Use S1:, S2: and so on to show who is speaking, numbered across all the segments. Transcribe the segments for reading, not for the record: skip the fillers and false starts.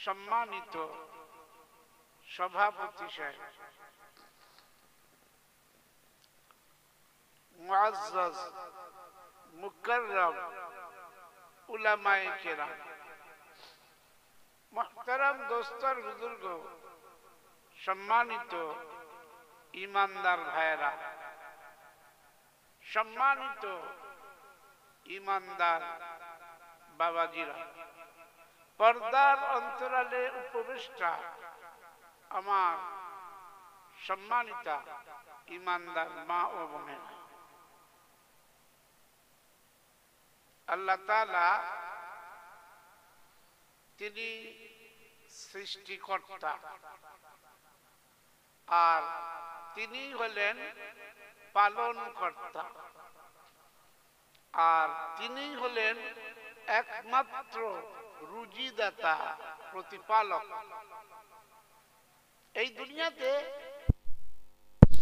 S1: সম্মানিত সভাপতি সাহেব, মুআজ্জাজ মুকাররম উলামায়ে কেরাম, মুহতারাম দোস্তর বুজুর্গ, সম্মানিত ইমানদার ভাইরা, সম্মানিত ইমানদার বাবাজিরা, পর্দার অন্তরালে উপবিষ্টা আমার সম্মানিতা ইমানদার মা ও বোনেরা, আল্লাহ তাআলা তিনি সৃষ্টিকর্তা আর তিনি হলেন পালনকর্তা আর তিনি হলেন একমাত্র রুজিদাতা প্রতিপালক। এই দুনিয়াতে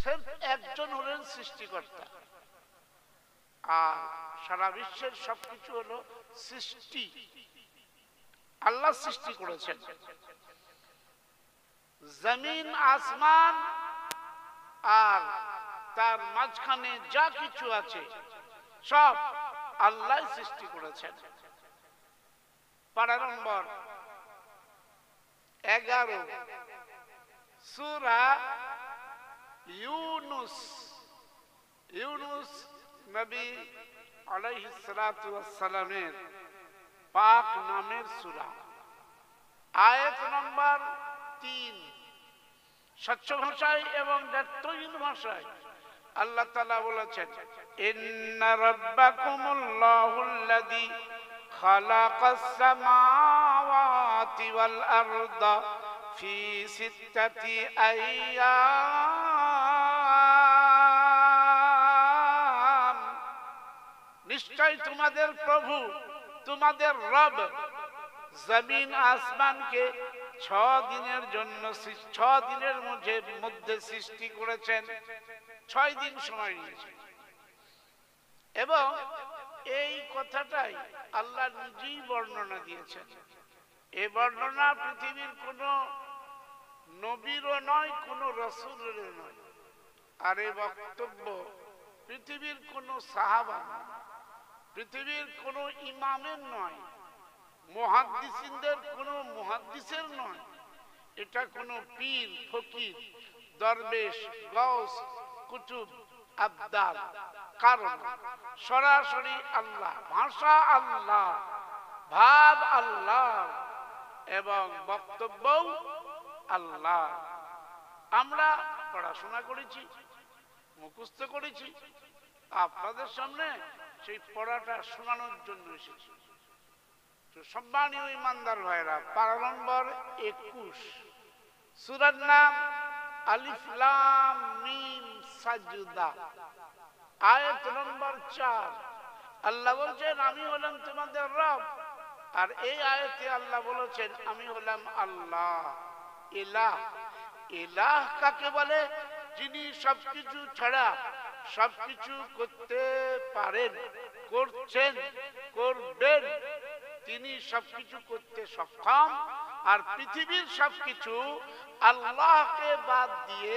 S1: সির্ফ একজন হলেন সৃষ্টিকর্তা আর সারা বিশ্বের সবকিছু হলো সৃষ্টি। আল্লাহ সৃষ্টি করেছেন জমিন আসমান আর তার মাঝখানে যা কিছু আছে সব আল্লাহ সৃষ্টি করেছেন। পারা নম্বর 11 সূরা ইউনুস। ইউনুস নবী আলাইহিস সালাতু ওয়াস সালামের পাক নামের সূরা, আয়াত নম্বর 3। স্বচ্ছ ভাষায় এবং ব্যর্থহীন ভাষায় আল্লাহ তাআলা বলেছেন, ইন্না রাব্বাকুমুল্লাহুল্লাযী খালাকাস সামাওয়াতি ওয়াল আরদা ফি সিত্তাতি আইয়াম। নিশ্চয় তোমাদের প্রভু, তোমাদের রব জমিন আসমানকে 6 দিনের জন্য 6 দিনের মধ্যে সৃষ্টি করেছেন। 6 দিন সময় নিয়েছেন এবং এই কথাটাই আল্লাহ নিজেই বর্ণনা দিয়েছেন। এই বর্ণনা পৃথিবীর কোন নবীরও নয়, কোন রাসূলেরও নয়, আর এই বক্তব্য পৃথিবীর কোন সাহাবা নয়, পৃথিবীর কোন ইমামের নয়, মুহাদ্দিসিনদের কোন মুহাদ্দিসের নয়। এটা কোন পীর ফকির দরবেশ গাউস কুতুব আবদাল কারণ সরাসরি আল্লাহ, ভাষা আল্লাহ, ভাব আল্লাহ এবং বক্তব্য আল্লাহ। আমরা পড়াশোনা করেছি, মুখস্থ করেছি, আপনাদের সামনে সেই পড়াটা শোনানোর জন্য এসেছি। তো সম্মানীয় ইমানদার ভাইরা, পারা নম্বর 21, সূরার নাম আলিফ লাম মিম সাজদা, আয়াত নম্বর 4। আল্লাহ বলছেন, আমি হলাম তোমাদের রব। আর এই আয়াতে আল্লাহ বলেছেন, আমি হলাম আল্লাহ। ইলাহ, ইলাহ কাকে বলে? যিনি সবকিছু ছাড়া সবকিছু করতে পারেন, করছেন, করবেন, তিনি সবকিছু করতে সক্ষম। আর পৃথিবীর সবকিছু আল্লাহকে বাদ দিয়ে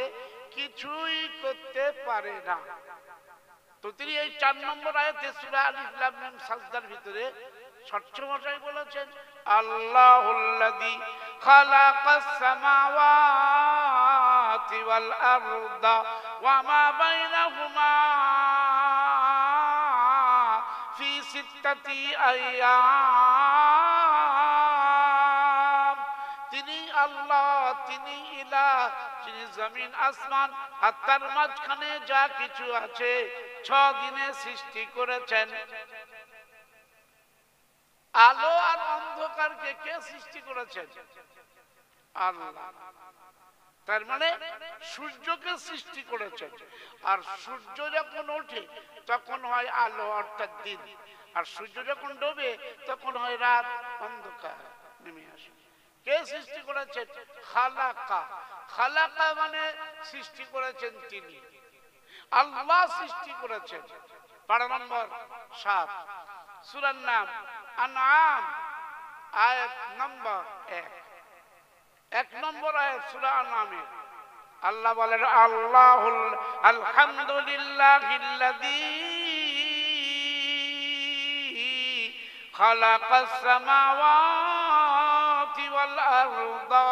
S1: কিছুই করতে পারে না। তো তিনি এই 4 নম্বর আয়াতে সূরা আলিফ লাম মিম সাজদার ভিতরে স্বচ্ছ ভাষায় বলেছেন, আল্লাহুল্লাযী খালাকাস সামাওয়াতি ওয়াল আরদা ওয়া মা বাইনাহুমা ফি সিত্তাতি আইয়াম। তিনি আল্লাহ, তিনি ইলাহ, যিনি জমিন আসমান আর তার মাঝখানে যা কিছু আছে 6 দিনে সৃষ্টি করেছেন। আলো আর অন্ধকারকে কে সৃষ্টি করেছেন? আল্লাহ। তার মানে সূর্যকে সৃষ্টি করেছেন। আর সূর্য যখন ওঠে তখন হয় আলো অর্থাৎ দিন, আর সূর্য যখন ডোবে তখন হয় রাত, অন্ধকার নেমে আসে। কে সৃষ্টি করেছেন? খালাকা। খালাকা মানে সৃষ্টি করেছেন তিনি, আল্লাহ সৃষ্টি করেছেন। পারা নম্বর 7, সূরার নাম আনআম, আয়াত নম্বর 1। 1 নম্বর আয়াত সূরা আনআমে আল্লাহ বলেন আল্লাহুল আলহামদুলিল্লাহিল্লাযী খালাকাস সামাওয়াতি ওয়াল আরদা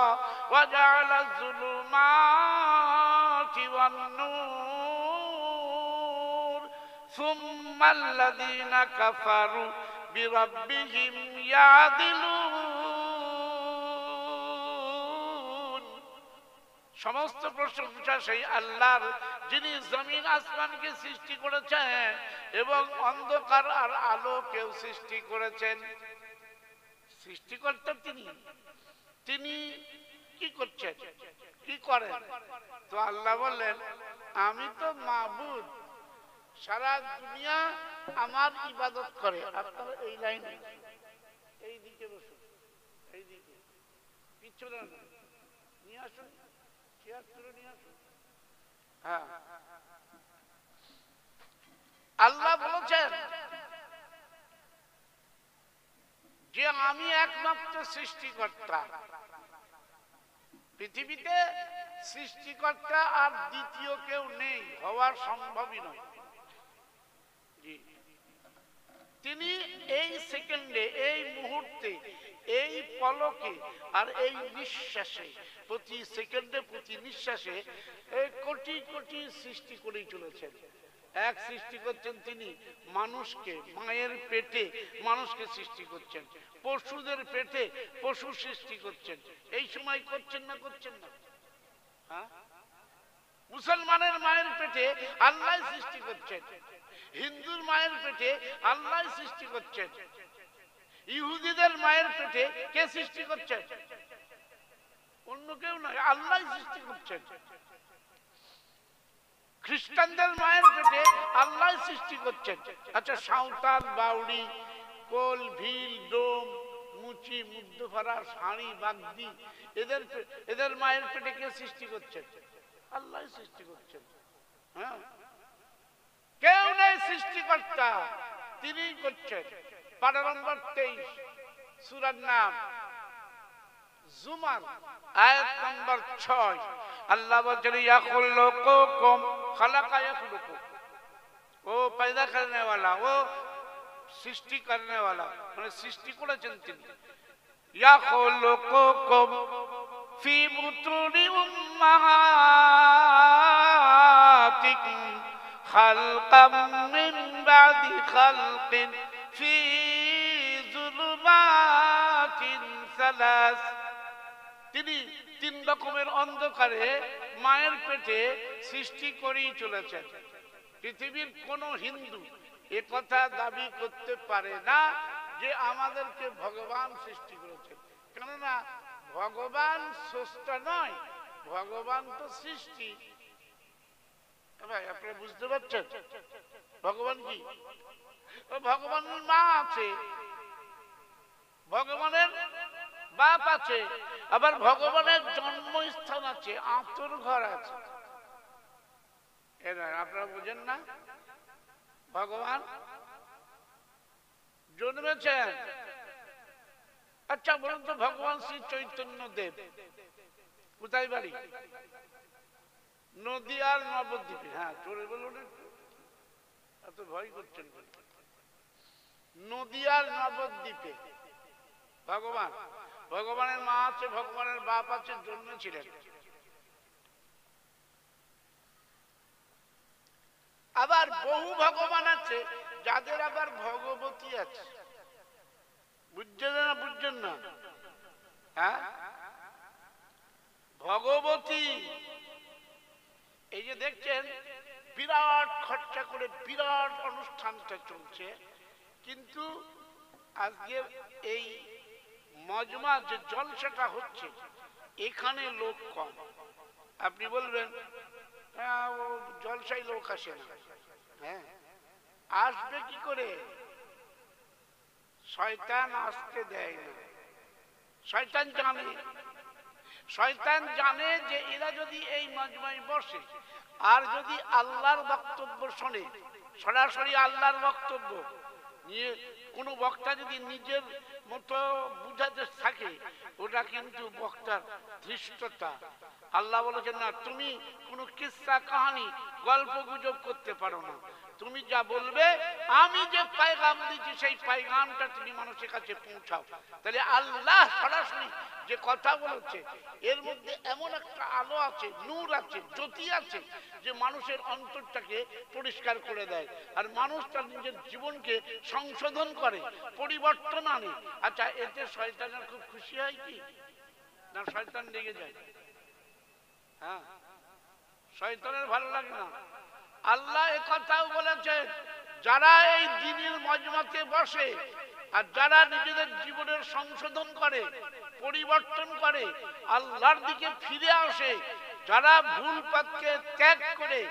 S1: ওয়া জাআলাজ যুলুমাতি ওয়ান নূর সুম্মাল্লাযীনা কাফারু বিরাব্বিহিম ইয়াদিলুন। সমস্ত প্রশংসা সেই আল্লাহর, যিনি জমিন আসমানকে সৃষ্টি করেছেন এবং অন্ধকার আর আলোকেও সৃষ্টি করেছেন। সৃষ্টিকর্তা তিনি। তিনি কি করছেন, কি করেন? তো আল্লাহ বললেন আমি তো মাবুদ, সারা দুনিয়া আমার ইবাদত করে। আপনারা এই লাইনে এই দিকে বসুন, এই দিকে পিছনে নিয়ে আসুন, চেয়ার তুলে নিয়ে আসুন। হ্যাঁ, আল্লাহ বলেছেন যে আমি একমাত্র সৃষ্টিকর্তা। পৃথিবীতে সৃষ্টিকর্তা আর দ্বিতীয় কেউ নেই, হওয়ার সম্ভবই নয়। তিনি এই সেকেন্ডে, এই মুহূর্তে, এই পলকে আর এই নিঃশ্বাসে, প্রতি সেকেন্ডে প্রতি নিঃশ্বাসে কোটি কোটি সৃষ্টি করেই চলেছেন। এক সৃষ্টি করছেন তিনি মানুষকে, মায়ের পেটে মানুষকে সৃষ্টি করছেন, পশুদের পেটে পশু সৃষ্টি করছেন। এই সময় করছেন না, করছেন না? হ্যাঁ, মুসলমানের মায়ের পেটে আল্লাহ সৃষ্টি করছেন, হিন্দুর মায়ের পেটে আল্লাহ সৃষ্টি করছেন, ইহুদিদের মায়ের পেটে কে সৃষ্টি করছেন? অন্য কেউ নয়, আল্লাহ সৃষ্টি করছেন। খ্রিস্টানদের মায়ের পেটে আল্লাহ সৃষ্টি করছেন। আচ্ছা, সাঁওতাল, বাউড়ি, কোল, ভিল, ডোম, মুচি, মুগ্ধফারা, শাড়ি, বাগদি, এদের মায়ের পেটে কে সৃষ্টি করছেন? আল্লাহ সৃষ্টি করছেন। হ্যাঁ, কেউ নেই সৃষ্টিকর্তা, তিনিই করছেন। পারা নম্বর 23, সূরার নাম জুমার, আয়াত নম্বর 6। अल्लाह बचरी याखुलुकुकुम खलका याखुलुकु, वो पैदा करने वाला, वो सृष्टि करने वाला, মানে সৃষ্টি করেছেন তিনি। याखुलुकुकुम ফি বুতুনি উম্মাহাতিকুম খালকাম মিন বাদি খালকিন ফি যুলুমাতিন সালাস। তিনি 3 রকমের অন্ধকারে মায়ের পেটে সৃষ্টি করেই চলেছেন। পৃথিবীর কোন হিন্দু এ কথা দাবি করতে পারে না যে আমাদেরকে ভগবান সৃষ্টি করেছেন, কেননা ভগবান স্রষ্টা নয়, ভগবান তো সৃষ্টি। ভাই, আপনারা বুঝতে পারছেন ভগবান কি? ভগবানের মা আছে, ভগবানের বাপ আছে, আবার ভগবানের জন্মস্থান আছে, আঁতর ঘর আছে। আপনারা বুঝেন না? ভগবান জন্মেছেন। আচ্ছা বলুন তো, ভগবান শ্রী চৈতন্য দেব কোথায় বাড়ি? নদিয়ার নবদ্বীপে। হ্যাঁ, চলে বলুন একটু, এত ভয় করছেন। নদিয়ার নবদ্বীপে ভগবান, ভগবানের মা আছে, ভগবানের বাপ আছে, জন্মেছিলেন। আবার বহু ভগবান আছে যাদের আবার ভগবতী আছে। বুঝছেন না? বুঝছেন না? হ্যাঁ, ভগবতী। এই যে দেখছেন বিরাট খরচা করে বিরাট অনুষ্ঠানটা চলছে, কিন্তু আজকে এই মজমা যে জলসাটা হচ্ছে, এখানে লোক কম। আপনি বলবেন জলসায় লোক আসে না। হ্যাঁ, আসবে কি করে? শয়তান আসতে দেয় না। শয়তান জানে, শয়তান জানে যে এরা যদি এই মজমায় বসে আর যদি আল্লাহর বক্তব্য শোনে, সরাসরি আল্লাহর বক্তব্য নিয়ে কোনো বক্তা যদি নিজের মতো বুঝাতে থাকে, ওটা কিন্তু বক্তার ধৃষ্টতা। আল্লাহ বলেছেন না, তুমি কোনো কিস্সা কাহানি গল্প গুজব করতে পারো না, তুমি যা বলবে আমি যে পায়গাম দিচ্ছি সেই পায়গামটা তুমি মানুষের কাছে পৌঁছাও। তাহলে আল্লাহ সরাসরি যে কথা বলেছে এর মধ্যে এমন একটা আলো আছে, নূর আছে, জ্যোতি আছে, যে মানুষের অন্তরটাকে পরিষ্কার করে দেয়, আর মানুষ তার নিজের জীবনকে সংশোধন করে, পরিবর্তন আনে। আচ্ছা, এতে শয়তানের খুব খুশি হয় কি না? শয়তান লেগে যায়। হ্যাঁ, শয়তানের ভালো লাগে না। আল্লাহ এ কথাও বলেছেন, যারা এই দ্বীনের মজমাতে বসে আর যারা নিজেদের জীবনের সংশোধন করে, পরিবর্তন করে, আল্লাহর দিকে ফিরে আসে, যারা ভুল পথকে ত্যাগ করে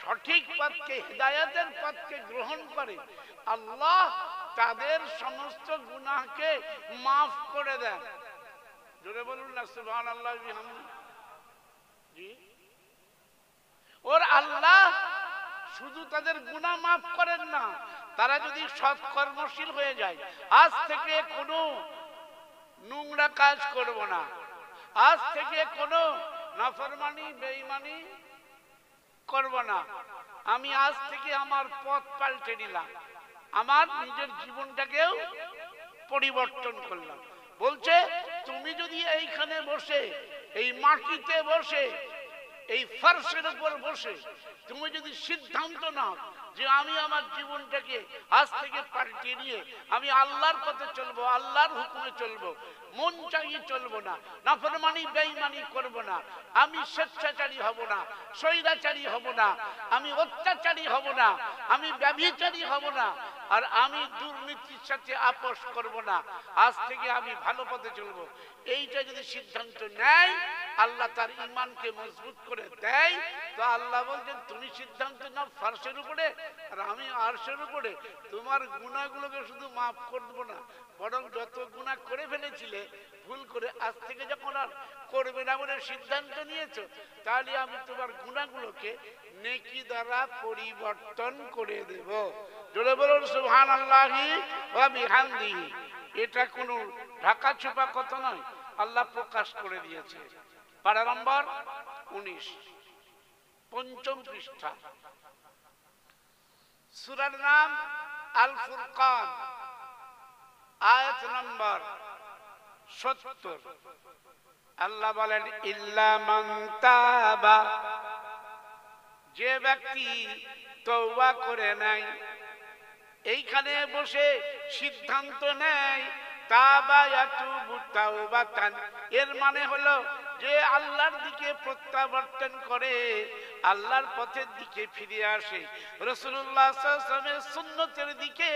S1: সঠিক পথকে, হিদায়াতের পথকে গ্রহণ করে, আল্লাহ তাদের সমস্ত গুনাহকে মাফ করে দেন। জোরে বলুন না সুবহানাল্লাহ বিহামদি। জি, ওর আল্লাহ শুধু তাদের গুনাহ মাফ করেন না, তারা যদি সৎ কর্মশীল হয়ে যায়, আজ থেকে কোনো নোংরা কাজ করব না, আজ থেকে কোনো নাফরমানি বেঈমানি করব না, আমি আজ থেকে আমার পথ পাল্টে নিলাম, আমার নিজের জীবনটাকেও পরিবর্তন করলাম। বলছে, তুমি যদি এইখানে বসে, এই মাটিতে বসে, এই ফার্শের উপর বসে তুমি যদি সিদ্ধান্ত নাও যে আমি আমার জীবনটাকে আজ থেকে পাল্টে নিয়ে আমি আল্লাহর পথে চলবো, আল্লাহর হুকুমে চলবো, মন চাইয়ে চলবো না, নাফরমানি বেঈমানি করব না, আমি স্বেচ্ছাচারী হব না, স্বৈরাচারী হব না, আমি অত্যাচারী হব না, আমি ব্যভিচারী হব না, আর আমি দুর্নীতির সাথে আপোষ করব না, আজ থেকে আমি ভালো পথে চলবো, এইটা যদি সিদ্ধান্ত নেয়, আল্লাহ তার ঈমানকে মজবুত করে দেয়, তো আল্লাহ বলছেন তুমি সিদ্ধান্ত নাও ফারশের উপরে আর আমি আরশের উপরে, তোমার গুনাহগুলোকে শুধু মাফ করব না, বরং যত গুনাহ করে ফেলেছিলে ভুল করে, আজ থেকে যখন আর করবে না বলে সিদ্ধান্ত নিয়েছো, তাহলে আমি তোমার গুনাহগুলোকে নেকি দ্বারা পরিবর্তন করে দেব। জোরে বলুন সুবহানাল্লাহি ওয়া বিহামদিহি। এটা কোনো ঢাকা ছোপা কথা নয়, আল্লাহ প্রকাশ করে দিয়েছে। পারা নম্বর 19, পঞ্চম পৃষ্ঠা, সূরার নাম আল ফুরকান, আয়াত নম্বর 70। আল্লাহ বলেন, ইল্লা মান তাবা, যে ব্যক্তি তওবা করে নাই, এইখানে বসে সিদ্ধান্ত নেয় তাবা ইয়াতুবু তাওবাতান, এর মানে হলো যে আল্লাহর দিকে প্রত্যাবর্তন করে, আল্লাহর পথের দিকে ফিরে আসে, রাসূলুল্লাহ সাল্লাল্লাহু আলাইহি ওয়াসাল্লামের সুন্নতের দিকে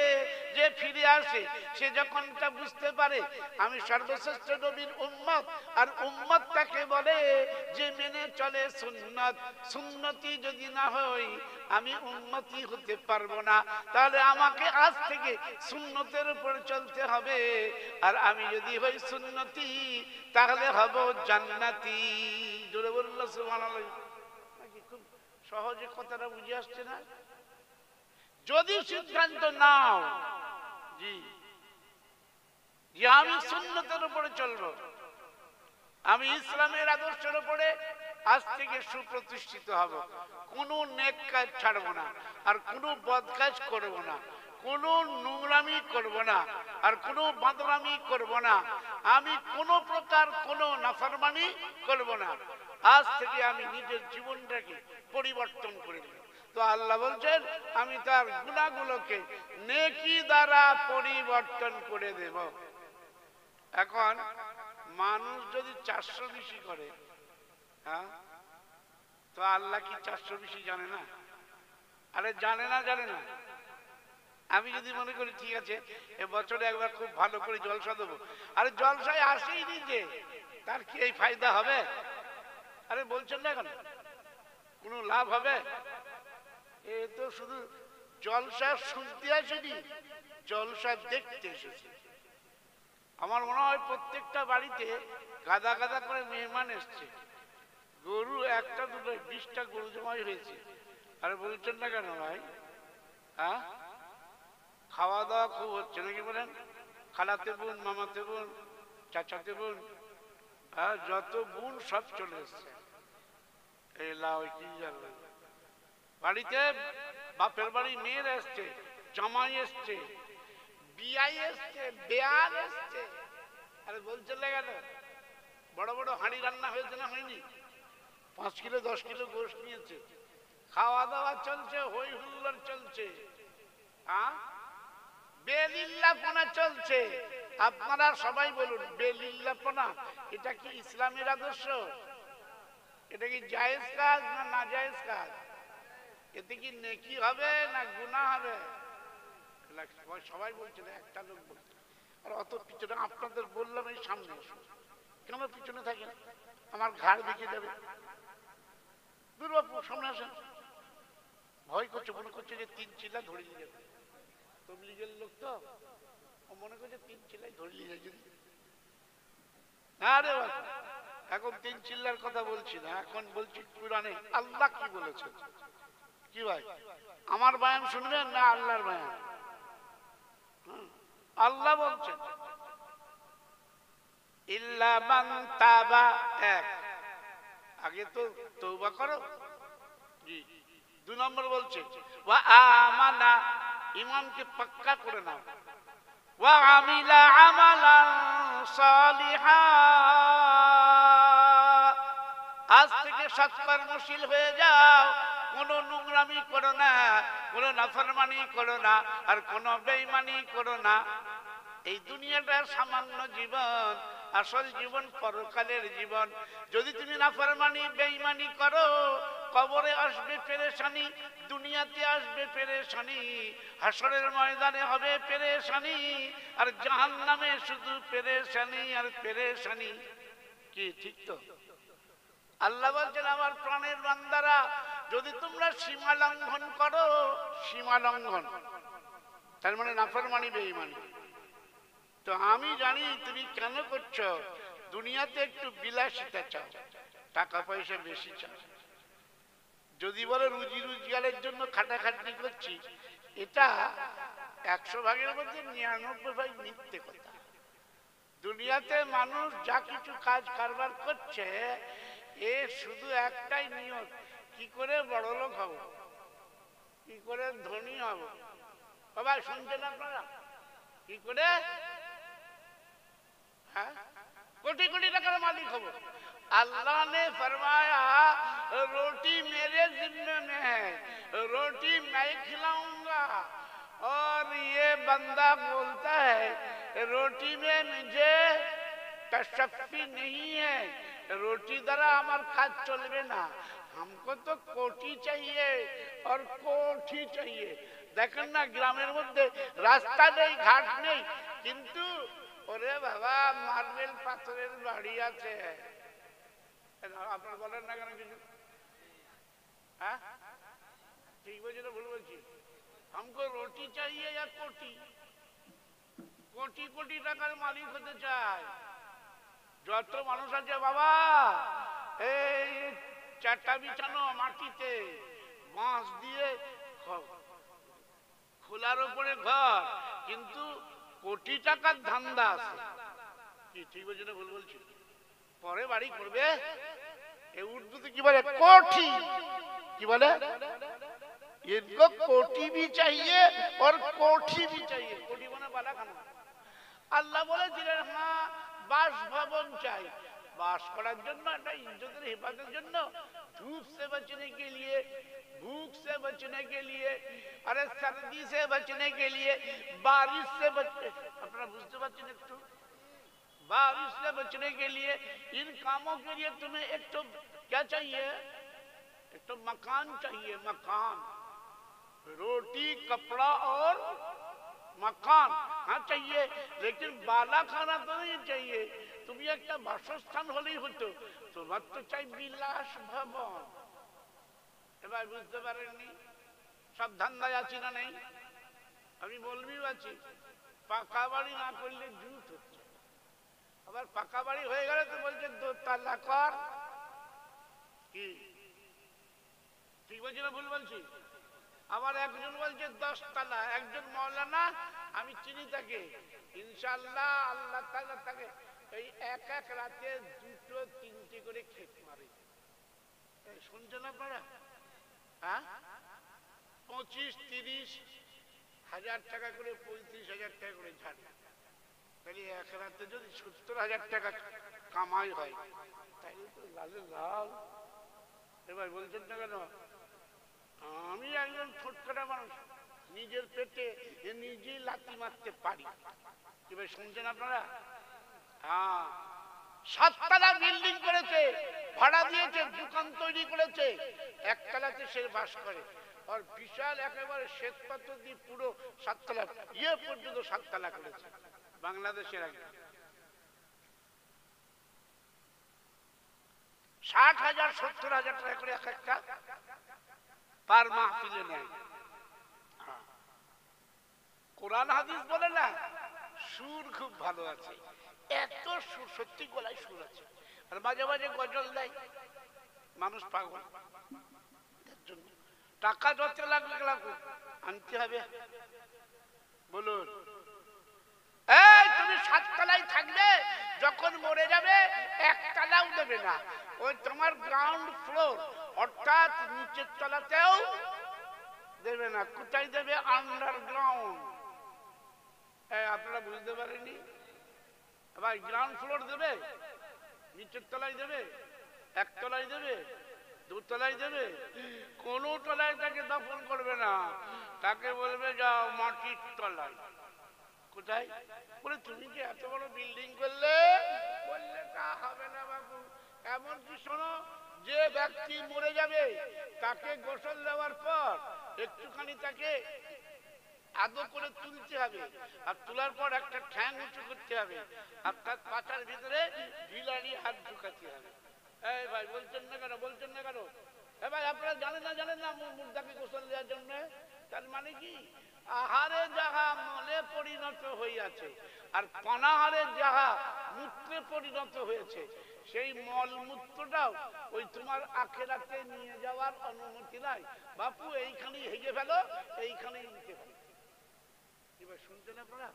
S1: যে ফিরে আসে, সে যখন তা বুঝতে পারে আমি সর্বশ্রেষ্ঠ নবীর উম্মত, আর উম্মতটাকে বলে যে মেনে চলে সুন্নত, সুন্নতি যদি না হই আমি উম্মতি হতে পারবো না, তাহলে আমাকে আজ থেকে সুন্নতের উপর চলতে হবে, আর আমি যদি হই সুন্নতি তাহলে হব জান্নাতি। জোরে বলুন সুবহানাল্লাহ। খুব সহজে কথাটা বুঝে আসছে না? যদি সিদ্ধান্ত নাও জি যে আমি সুন্নতের উপরে চলবো, আমি ইসলামের আদর্শের উপরে আজ থেকে সুপ্রতিষ্ঠিত হব, কোনো নেক কাজ ছাড়বো না, আর কোনো বদ কাজ করবো না, কোনো নোংরামি করব না, আর কোনো বাদরামি করব না, আমি কোনো প্রকার কোনো নাফরমানি করব না, আজ থেকে আমি নিজের জীবনটাকে পরিবর্তন করে নেব। তো আল্লাহ বলছেন আমি তার গুনাহগুলোকে নেকি দ্বারা পরিবর্তন করে দেব। এখন মানুষ যদি 400 বেশি করে, হ্যাঁ, তো আল্লাহ কি 400 বেশি জানে না? আরে জানে না, জানে না। আমি যদি মনে করি ঠিক আছে এবছরে একবার খুব ভালো করে জলসা দেবো, আরে জলসায় আসেই নিজে, তার কি এই ফায়দা হবে? আরে বলছেন না কেন, কোনো লাভ হবে? এ তো শুধু জলসা শুনতে আসেনি, জলসা দেখতে এসেছে। আমার মনে হয় প্রত্যেকটা বাড়িতে গাদা গাদা করে মেহমান এসছে, গরু একটা দুটো 20টা গরু জমাই হয়েছে। আরে বলছেন না কেন ভাই? হ্যাঁ, খাওয়া দাওয়া খুব হচ্ছে নাকি বলেন? খালাতে বোন, মামাতে বোন, চাচাতে বোন, যত বোন সব চলে এসছে। বাড়িতে বাপের বাড়ি মেয়ের এসছে, জামাই এসছে, বিয়াই এসছে, বেয়ার এসছে। আরে বলছে গেল বড় বড় হাঁড়ি রান্না হয়েছে না হয়নি? 5 কিলো 10 কিলো গোশত নিয়েছে, খাওয়া দাওয়া চলছে, হই হুল্লোড় চলছে, বেলিল্লাপনা চলছে। আপনারা সবাই বলুন, বেলিল্লাপনা এটা কি ইসলামের আদর্শ? এটা কি জায়েজ কাজ না নাজায়েজ কাজ? এতে কি নেকি হবে না গুনাহ হবে? সবাই বলছে না, একটা লোক বলছে। আর অত পিছনে আপনাদের বললাম এই সামনে আসুন, কেন পিছনে থাকেন? আমার ঘাড় দিকে যাবে। দুর্বাবু সামনে আসেন। ভয় করছে, মনে করছে যে 3 চিল্লা ধরে নিয়ে যাবে। তবলিগের লোক তো, ও মনে করছে 3 চিল্লাই ধরে নিয়ে যাবে। না রে বাবা, এখন 3 চিল্লার কথা বলছি না, এখন বলছি কুরআনে আল্লাহ কি বলেছে। কি ভাই, আমার বয়ান শুনবেন না আল্লাহর বয়ান? আল্লাহ বলছেন ইল্লা মান তাবা, এক, আগে তো তওবা করো। জি। 2 নম্বর বলছে ওয়া আমানা, ঈমানকে পাক্কা করে নাও। ওয়া আমিলা আমালান সালিহা, আজ থেকে সৎকর্মশীল হয়ে যাও। কোনো নোংরামি করো না, কোনো নাফরমানি করো না, আর কোনো বেঈমানি করো না। এই দুনিয়াটা সামান্য জীবন, আসল জীবন পরকালের জীবন। যদি তুমি নাফরমানি বেঈমানি করো, কবরে আসবে পেরেশানি, দুনিয়াতে আসবে পেরেশানি, হাসরের ময়দানে হবে পেরেশানি, আর জাহান্নামে শুধু পেরেশানি আর পেরেশানি। কি ঠিক তো? আল্লাহ বলছেন আমার প্রাণের বান্দারা, যদি তোমরা সীমা লঙ্ঘন করো, সীমা লঙ্ঘন তার মানে নাফরমানি বেঈমানি, তো আমি জানি তুমি কেন করছো। দুনিয়াতে একটু বিলাসিতা চাও, টাকা পয়সা বেশি চাও। যদি বলে রুজি রোজগারের জন্য খাটাখাটনি করছি, এটা 100 ভাগের মধ্যে 99 ভাগ মিথ্যে কথা। দুনিয়াতে মানুষ যা কিছু কাজ কারবার করছে, এ শুধু একটাই নিয়ত, কি করে বড়লোক হব, কি করে ধনী হব। বাবা শুনছেন আপনারা? কি করে কোটি কোটি টাকার মালিক হব। अल्लाह ने फरमाया रोटी मेरे जिम्मे में है, रोटी मैं खिलाऊंगा। और ये बंदा बोलता है रोटी में मुझे तशफ्फी नहीं है, रोटी द्वारा हमार काज चलबे ना, हमको तो कोटी चाहिए और कोठी चाहिए। देखें ना ग्रामेर मध्य रास्ता नहीं घाट नहीं, किन्तु ওরে বাবা মার্বেল পাথরের বাড়ি আছে। আপনার বলেন না কেন কিছু? হ্যাঁ ঠিক বলছি না ভুল বলছি? हमको रोटी चाहिए या कोटी? কোটি কোটি টাকার মালিক হতে চায়। যত মানুষ আছে বাবা, এই চারটা বিছানো মাটিতে, বাঁশ দিয়ে খোলার উপরে ঘর, কিন্তু কোটি টাকার ধান্দা আছে। কি ঠিক বলছি না ভুল বলছি? পরে বাড়ি করবে। এই উর্দুতে কি বলে? কোठी। কি বলে? इनको कोठी भी चाहिए और कोठी भी चाहिए। कोठी মানে বালাখানা। আল্লাহ বলেছিলেন হ্যাঁ বাসভবন চাই, বাস করার জন্য, একটা ইজ্জতের হেফাজতের জন্য, धूप से बचने के लिए, भूख से बचने के लिए, अरे सर्दी से बचने के लिए, बारिश से बचने, अपना बुझते बचने एकटू, बारिश से बचने के लिए, इन कामों के लिए तुम्हें एक तो क्या चाहिए? एक तो मकान चाहिए, मकान, रोटी कपड़ा और मकान हाँ चाहिए, लेकिन बाला खाना तो नहीं चाहिए। তুমি একটা বাসস্থান হলেই হতো, তোমার তো চাই বিলাস ভবন। এবার বুঝতে পারেননি? সব ধান্দায় আছি না নেই? আমি বলবিও আছি, পাকা বাড়ি না করলে জুত হচ্ছে, আবার পাকা বাড়ি হয়ে গেলে তো বলছে দোতলা কর। কি ঠিক বলছি না ভুল বলছি? আবার একজন বলছে 10 তলা, একজন মৌলানা, আমি চিনি তাকে, ইনশাআল্লাহ আল্লাহ তাআলা তাকে এই এক এক রাতে 2-3টি করে ক্ষেত মারে। শুনছেন আপনারা? হ্যাঁ, 25-30 হাজার টাকা করে, 35,000 টাকা করে ঝাড়ে। তাহলে এক রাতে যদি 70,000 টাকা কামাই হয়, তাহলে তো লালে লাল। এবার বলছেন না কেন? আমি একজন ছোটখাটো মানুষ, নিজের পেটে নিজেই লাথি মারতে পারি। এবার শুনছেন আপনারা? হ্যাঁ, 7 তলা বিল্ডিং করেছে, ভাড়া দিয়েছে, দোকান তৈরি করেছে, একতলাতে সে বাস করে। আর বিশাল একেবারে শ্বেত পাথর দিয়ে পুরো 7 তলা পর্যন্ত 7 তলা করেছে। বাংলাদেশের একজন 60,000-70,000 টাকা করে এক একটা পার মাহফিলে নেয়। কোরআন হাদিস বলে না, সুর খুব ভালো আছে, এত সুর, সত্যি গলায় সুর আছে। আর মাঝে মাঝে গজল দেয়, মানুষ পাগল। টাকা যত লাগবে লাগুক, আনতে হবে। বলুন, এই তুমি 7 তলায় থাকবে, যখন মরে যাবে 1 তলাও দেবে না। ওই তোমার গ্রাউন্ড ফ্লোর, অর্থাৎ নিচের তলাতেও দেবে না। কোথায় দেবে? আন্ডারগ্রাউন্ড। আপনারা বুঝতে পারেননি? ভাই, গ্রাউন্ড ফ্লোর দেবে, নিচের তলায় দেবে, 1 তলায় দেবে, 2 তলায় দেবে, কোন তলায় তাকে দাফন করবে না। তাকে বলবে যাও মাটির তলায়। কোথায়? বলে তুমি কি এত বড় বিল্ডিং করলে? বললে তা হবে না বাবু। এমনকি শোনো, যে ব্যক্তি মরে যাবে তাকে গোসল দেওয়ার পর একটুখানি তাকে আদর করে তুলতে হবে, আর তোলার পর একটা ঠ্যাং উঁচু করতে হবে, আর তার পাছার ভিতরে ঢিলানি হাত ঢুকাতে হবে। এই ভাই, বলছেন না কেন? বলছেন না কেন? ভাই, আপনারা জানেন না মুর্দাকে গোসল দেওয়ার জন্য? তার মানে কি? আহারে যাহা মলে পরিণত হইয়াছে, আর পানাহারে যাহা মূত্রে পরিণত হয়েছে, সেই মল মূত্রটাও ওই তোমার আখেরাতে নিয়ে যাওয়ার অনুমতি নাই। বাপু, এইখানেই হেগে ফেলো, এইখানেই নিতে ফেলো। এবার শুনছেন আপনারা?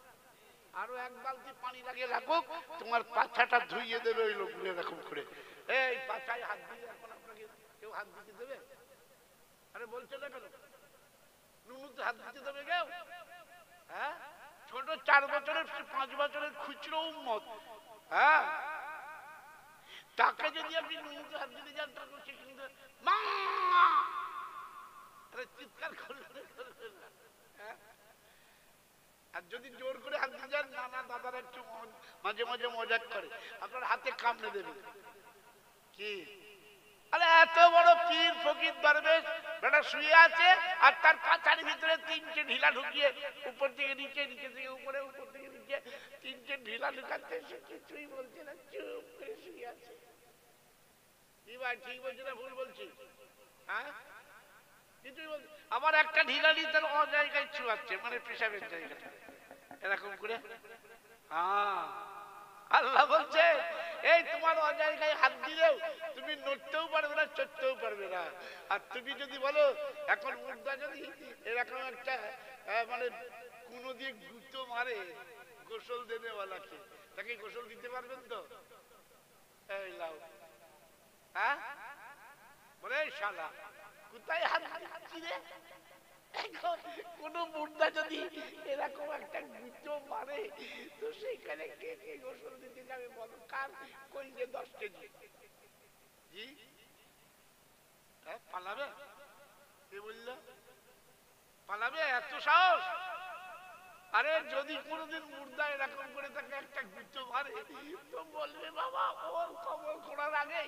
S1: আরো 1 বালতি পানি লাগিয়ে রাখুক, তোমার পাছাটা ধুইয়ে দেবে ওই লোকগুলো এরকম করে। এই পাছায় হাত দিলে এখন আপনাকে কেউ হাত দিতে দেবে? আরে বলছে না কেন? নুনুতে হাত দিতে দেবে কেউ? হ্যাঁ, ছোট 4 বছরের 5 বছরের খুচরো উম্মত, হ্যাঁ, তাকে যদি আপনি নুনুতে হাত দিতে যান, তখন সে কিন্তু চিৎকার করবে। আর যদি জোর করে হাত দিতে যান, নানা দাদারা একটু মাঝে মাঝে মজাক করে, আপনার হাতে কামড়ে দেবে। কি? আরে এত বড় পীর ফকির দরবেশ বেটা শুয়ে আছে, আর তার পাছার ভিতরে 3টে ঢিলা ঢুকিয়ে, উপর থেকে নিচে, নিচে থেকে উপরে, উপর থেকে নিচে 3টে ঢিলা ঢুকাচ্ছে। সে কিছুই বলছে না, চুপ করে শুয়ে আছে। কি ভাই, ঠিক বলছি না ভুল বলছি? হ্যাঁ, কিছুই বলছে। আবার একটা ঢিলা নিয়ে তার অজায়গায় ছুয়াচ্ছে, মানে পেশাবের জায়গাটা এরকম করে। হ্যাঁ, আল্লাহ বলছে, এই তোমার অজায়গায় হাত দিলেও তুমি নড়তেও পারবে না, চড়তেও পারবে না। আর তুমি যদি বলো, এখন মুর্দা যদি এরকম একটা মানে কোনো দিয়ে গুঁতো মারে গোসল দেনেওয়ালাকে, তাকে গোসল দিতে পারবেন তো? এই লাও, হ্যাঁ, বলে শালা কোথায় হাত দিচ্ছি রে? কোন মুর্দা যদি এরকম একটা গুঁতো মারে, তো সেখানে কে কে গোসল দিতে যাবে বলো? কার কইলে 10 কেজি? জি, পালাবে? কে বললো পালাবে? এত সাহস? আরে যদি কোনদিন মুর্দা এরকম করে তাকে একটা গুঁতো মারে, তো বলবে বাবা, ওর কবর খোঁড়ার আগে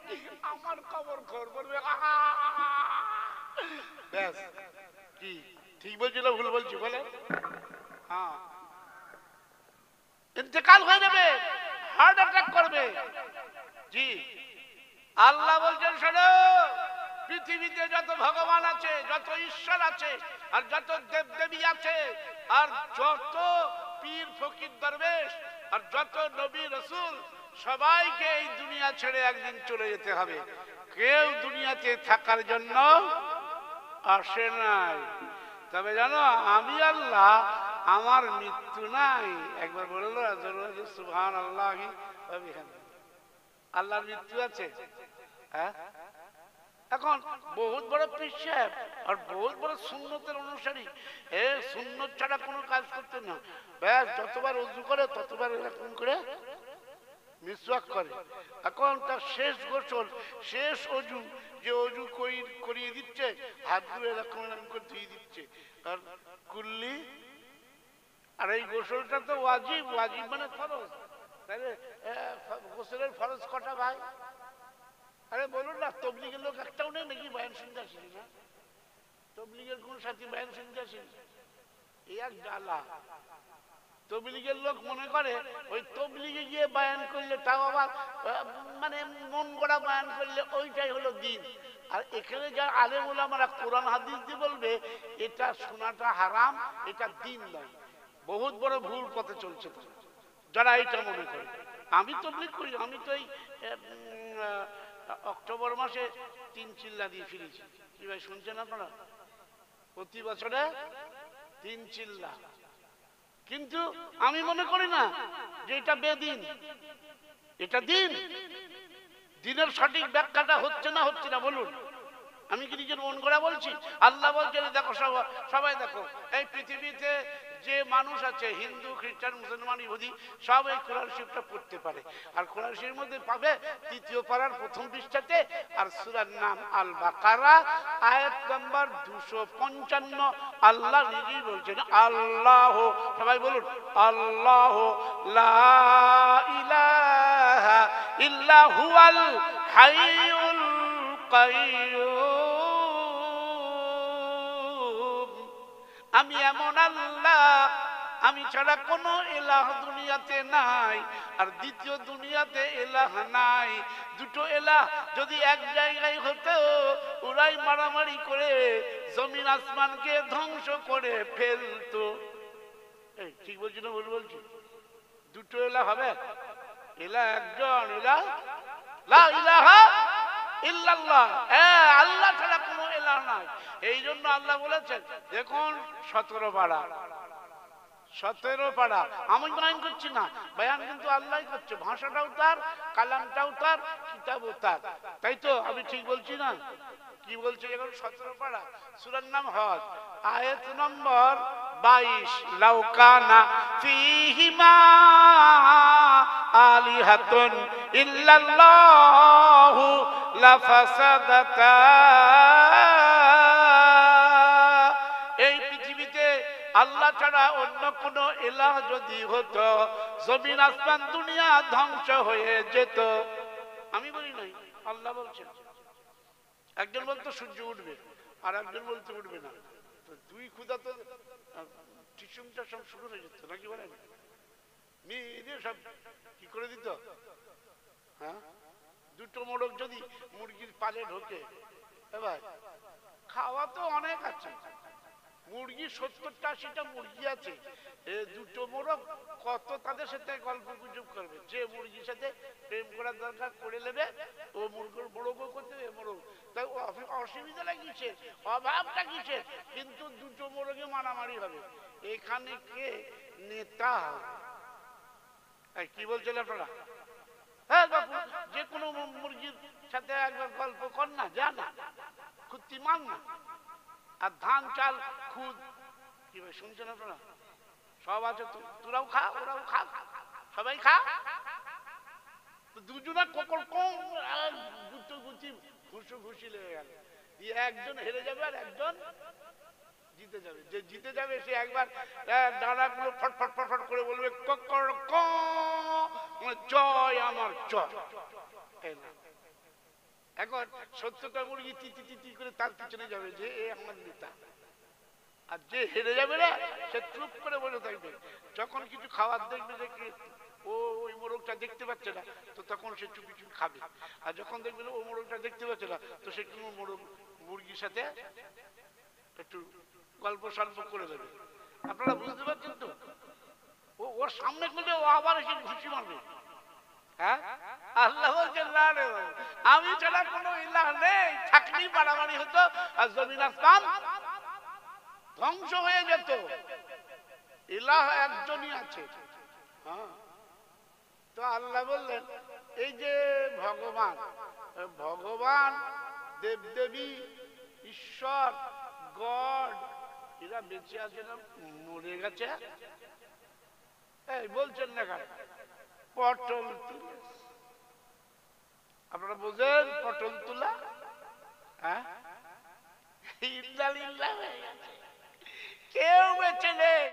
S1: আমার কবর খোঁড়। বলবে ব্যাস। কি ঠিক বলছি না ভুল বলছি বলে? হ্যাঁ, ইন্তেকাল হয়ে যাবে, হার্ট অ্যাটাক করবে। জি, আল্লাহ বলছেন, শোনো, পৃথিবীতে যত ভগবান আছে, যত ঈশ্বর আছে, আর যত দেবদেবী আছে, আর যত পীর ফকির দরবেশ, আর যত নবী রাসূল, সবাইকে এই দুনিয়া ছেড়ে একদিন চলে যেতে হবে। কেউ দুনিয়াতে থাকার জন্য আসে নাই। তবে জানো, আমি আল্লাহ আমার মৃত্যু নাই। একবার বললো সুবহানাল্লাহ, আল্লাহর মৃত্যু আছে। হ্যাঁ, এখন বহুত বড় পীর সাহেব আর বহুত বড় সুন্নতের অনুসারী, সুন্নত ছাড়া কোনো কাজ করতে না, ব্যাস যতবার ওযু করে ততবার এরকম করে মিসওয়াক করে। এখন তার শেষ গোসল, শেষ অজু, যে অজু করিয়ে দিচ্ছে, হাতগুলো এরকম এরকম করে ধুয়ে দিচ্ছে। আর কুল্লি, আর এই গোসলটা তো ওয়াজিব, ওয়াজিব মানে ফরজ। তাহলে গোসলের ফরজ কটা ভাই? আরে বলুন না, তবলিগের লোক একটাও নেই নাকি বয়ান শুনতে আসেনি? না, তবলিগের কোন সাথী বয়ান শুনতে আসেনি? এই এক জ্বালা। তবলিগের লোক মনে করে ওই তবলিগে গিয়ে বয়ান করলে, তাও আবার মানে মন গড়া বয়ান করলে ওইটাই হলো দিন। আর এখানে যারা আলেম ওলামারা কোরআন হাদিস দিয়ে বলবে এটা শোনাটা হারাম, এটা দিন নয়। বহুত বড় ভুল পথে চলছে যারা এইটা মনে করে। আমি তবলিগ করি, আমি তো এই অক্টোবর মাসে 3 চিল্লা দিয়ে ফিরেছি। কি ভাই শুনছেন আপনারা? প্রতি বছরে 3 চিল্লা। কিন্তু আমি মনে করি না যে এটা বেদিন, এটা দিন। দিনের সঠিক ব্যাখ্যাটা হচ্ছে না বলুন? আমি কি নিজের মন গড়া বলছি? আল্লাহ বলছেন দেখো সবাই দেখো, এই পৃথিবীতে যে মানুষ আছে, হিন্দু, খ্রিস্টান, মুসলমান, ইহুদি, সব এই কোরআন শরীফটা পড়তে পারে। আর কোরআন শরীফের মধ্যে পাবে 3য় পারার 1ম পৃষ্ঠাতে, আর সূরার নাম আল বাকারা, আয়াত নাম্বার 255। আল্লাহ নিজেই বলছেন, আল্লাহ, সবাই বলুন, আল্লাহ লা ইলাহা ইল্লা হুয়াল হাইয়ুল কাইয়্যুম। আমি এমন আল্লাহ, আমি ছাড়া কোনো ইলাহ দুনিয়াতে নাই, আর দ্বিতীয় দুনিয়াতে ইলাহ নাই। দুটো ইলাহ যদি এক জায়গায় হতো, ওরাই মারামারি করে জমিন আসমানকে ধ্বংস করে ফেলতো। এই ঠিক বলছি না ভুল বলছি? দুটো ইলাহ হবে? ইলাহ একজন, ইলাহ লা ইলাহা ইল্লাল্লাহ, আল্লাহ ছাড়া কোনো ইলাহ নাই। এই জন্য আল্লাহ বলেছেন, দেখুন 17 পারা, 17 পারা। আমি বয়ান করছি না, বয়ান কিন্তু আল্লাহই করছে। ভাষাটাও তার, কালামটাও তার, কিতাবও তার। তাই তো? আমি ঠিক বলছি না? কি বলছে? এখন 17 পারা, সূরার নাম হজ, আয়াত নম্বর 22। লাউকানা ফীহিমা আলিহাতুন ইল্লাল্লাহু লাফাসাদাতা। এই পৃথিবীতে আল্লাহ ছাড়া অন্য কোন ইলাহ যদি হতো, জমিন আসমান দুনিয়া ধ্বংস হয়ে যেত। আমি বলি নাই, আল্লাহ বলছেন। একজন বলতো সূর্য উঠবে, আর একজন বলতে উঠবে না। তো দুই খুদা তো টিসুমটা সব শুরু হয়ে যেত নাকি বলেন? সব কি করে দিত? হ্যাঁ, দুটো মোড়ক যদি মুরগির পালে ঢোকে, এবার খাওয়া তো অনেক আছে। মুরগি 70-80টা মুরগি আছে, দুটো মোড়ক কত তাদের সাথে গল্প গুজব করবে। যে মুরগির সাথে প্রেম করার দরকার করে নেবে, ও মুরগির মোড়কও করতে হবে। মোড়ক তাই অসুবিধা লাগিয়েছে, অভাবটা কিসে? কিন্তু দুটো মোড়কে মারামারি হবে। এখানে কে নেতা হবে? কি বলছেন আপনারা? হ্যাঁ বাপু, যে কোনো মুরগির সাথে একবার গল্প কর না, যা না খুঁতি মান না। আর ধান চাল খুদ, কি ভাই শুনছেন আপনারা? সব আছে, তোরাও খা, ওরাও খা, সবাই খা। দুজনা কখন দুটো গুচি ঘুষি লেগে গেল, একজন হেরে যাবে আর একজন জিতে যাবে। যে জিতে যাবে সে একবার ডানাগুলো ফটফট ফটফট করে বলবে, জয় আমার জয়। এখন 70টা মুরগি তিতি তিতি করে তার পিছনে যাবে যে এ আমার নেতা। আর যে হেরে যাবে না, সে চুপ করে বসে থাকবে। যখন কিছু খাবার দেখবে যে ও ওই মোরগটা দেখতে পাচ্ছে না, তো তখন সে চুপি চুপি খাবে। আর যখন দেখবে ও মোরগটা দেখতে পাচ্ছে না, তো সে কোনো মুরগির সাথে একটু গল্প সল্প করে দেবে। আপনারা বুঝতে পারছেন তো? ওর সামনে করলে ও আবার এসে ঘুষি মারবে। হ্যাঁ, আল্লাহ বলছেন না রে, আমি ছাড়া কোনো ইলাহ নেই। থাকলেই মারামারি হতো আর জমিন আসমান ধ্বংস হয়ে যেত। ইলাহ একজনই আছে। হ্যাঁ, তো আল্লাহ বললেন এই যে ভগবান, ভগবান, দেবদেবী, ঈশ্বর, গড, এরা বেঁচে আছে না মরে গেছে? এই বলছেন না কেন? পটল তুলে, আপনারা বোঝেন পটল তুলা? হ্যাঁ, ইল্লাল্লাহ হয়ে গেছে, কেউ বেঁচে নেই।